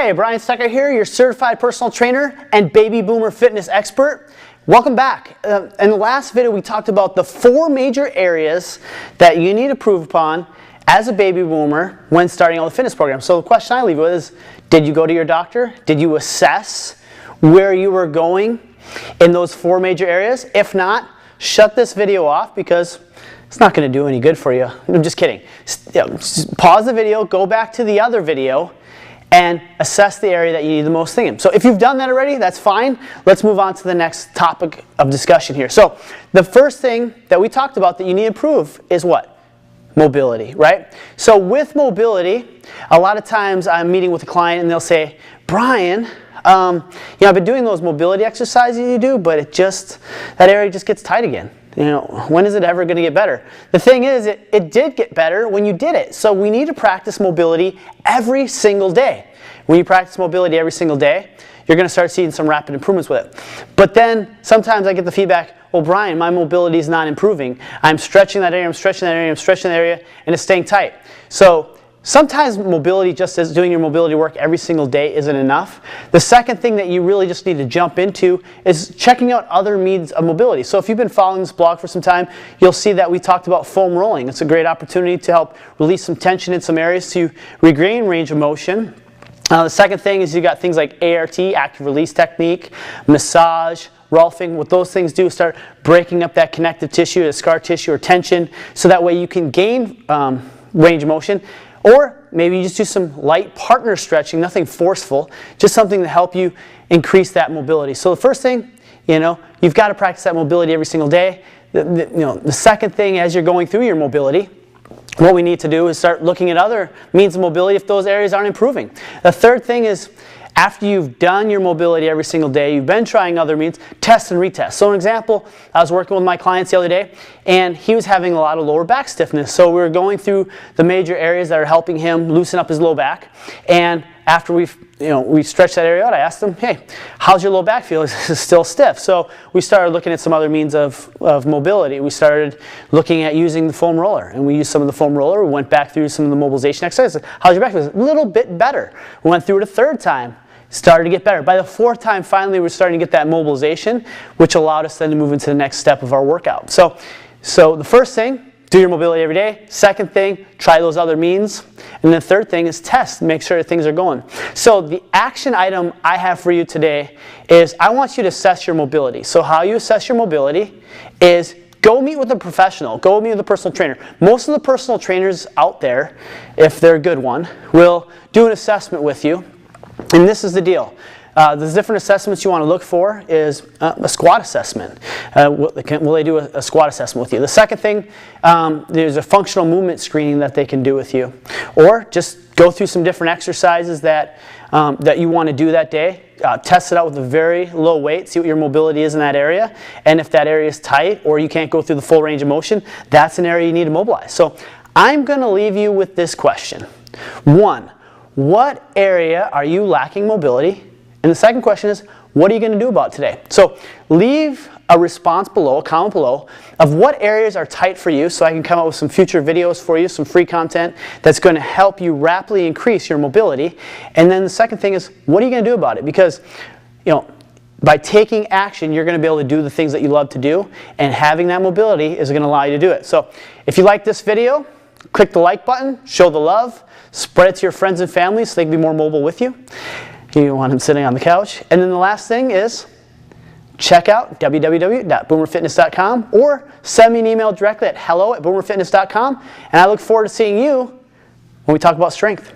Hey, Brian Stecker here, your certified personal trainer and baby boomer fitness expert. Welcome back. In the last video, we talked about the 4 major areas that you need to improve upon as a baby boomer when starting out the fitness program. So the question I leave with is, did you go to your doctor? Did you assess where you were going in those 4 major areas? If not, shut this video off because it's not going to do any good for you. I'm just kidding. Just pause the video, go back to the other video, and assess the area that you need the most thing in. So if you've done that already, that's fine. Let's move on to the next topic of discussion here. So the first thing that we talked about that you need to improve is what? Mobility, right? So with mobility, a lot of times I'm meeting with a client and they'll say, Brian, I've been doing those mobility exercises you do, but that area just gets tight again. When is it ever going to get better? The thing is, it did get better when you did it. So we need to practice mobility every single day. When you practice mobility every single day, you're going to start seeing some rapid improvements with it. But then sometimes I get the feedback, well, Brian, my mobility is not improving. I'm stretching that area, I'm stretching that area, I'm stretching that area, and it's staying tight. So sometimes mobility, just as doing your mobility work every single day, isn't enough. The second thing that you really just need to jump into is checking out other means of mobility. So if you've been following this blog for some time, you'll see that we talked about foam rolling. It's a great opportunity to help release some tension in some areas to regain range of motion. The second thing is you got things like ART, active release technique, massage, Rolfing. What those things do is start breaking up that connective tissue, the scar tissue or tension, so that way you can gain range of motion. Or maybe you just do some light partner stretching, nothing forceful, just something to help you increase that mobility. So the first thing, you've got to practice that mobility every single day. The second thing, as you're going through your mobility, what we need to do is start looking at other means of mobility if those areas aren't improving. The third thing is, after you've done your mobility every single day, you've been trying other means, test and retest. So an example, I was working with my clients the other day, and he was having a lot of lower back stiffness. So we were going through the major areas that are helping him loosen up his low back. And after we stretched that area out, I asked him, hey, how's your low back feel? Is it still stiff? So we started looking at some other means of mobility. We started looking at using the foam roller, and we used some of the foam roller. We went back through some of the mobilization exercises. How's your back feel? A little bit better. We went through it a third time. Started to get better. By the 4th time, finally, we're starting to get that mobilization, which allowed us then to move into the next step of our workout. So the first thing, do your mobility every day. Second thing, try those other means. And the third thing is test, make sure that things are going. So the action item I have for you today is I want you to assess your mobility. So how you assess your mobility is go meet with a professional. Go meet with a personal trainer. Most of the personal trainers out there, if they're a good one, will do an assessment with you. And this is the deal. The different assessments you want to look for is a squat assessment. Will they do a squat assessment with you? The second thing, there's a functional movement screening that they can do with you. Or just go through some different exercises that you want to do that day. Test it out with a very low weight, see what your mobility is in that area. And if that area is tight or you can't go through the full range of motion, that's an area you need to mobilize. So I'm going to leave you with this question. 1. What area are you lacking mobility? And the second question is, what are you going to do about it today? So leave a response below, a comment below, of what areas are tight for you so I can come up with some future videos for you, some free content that's going to help you rapidly increase your mobility. And then the second thing is, what are you going to do about it? Because, by taking action, you're going to be able to do the things that you love to do, and having that mobility is going to allow you to do it. So if you like this video, click the like button, show the love, spread it to your friends and family so they can be more mobile with you. You don't want them sitting on the couch. And then the last thing is check out www.boomerfitness.com or send me an email directly at hello@boomerfitness.com. And I look forward to seeing you when we talk about strength.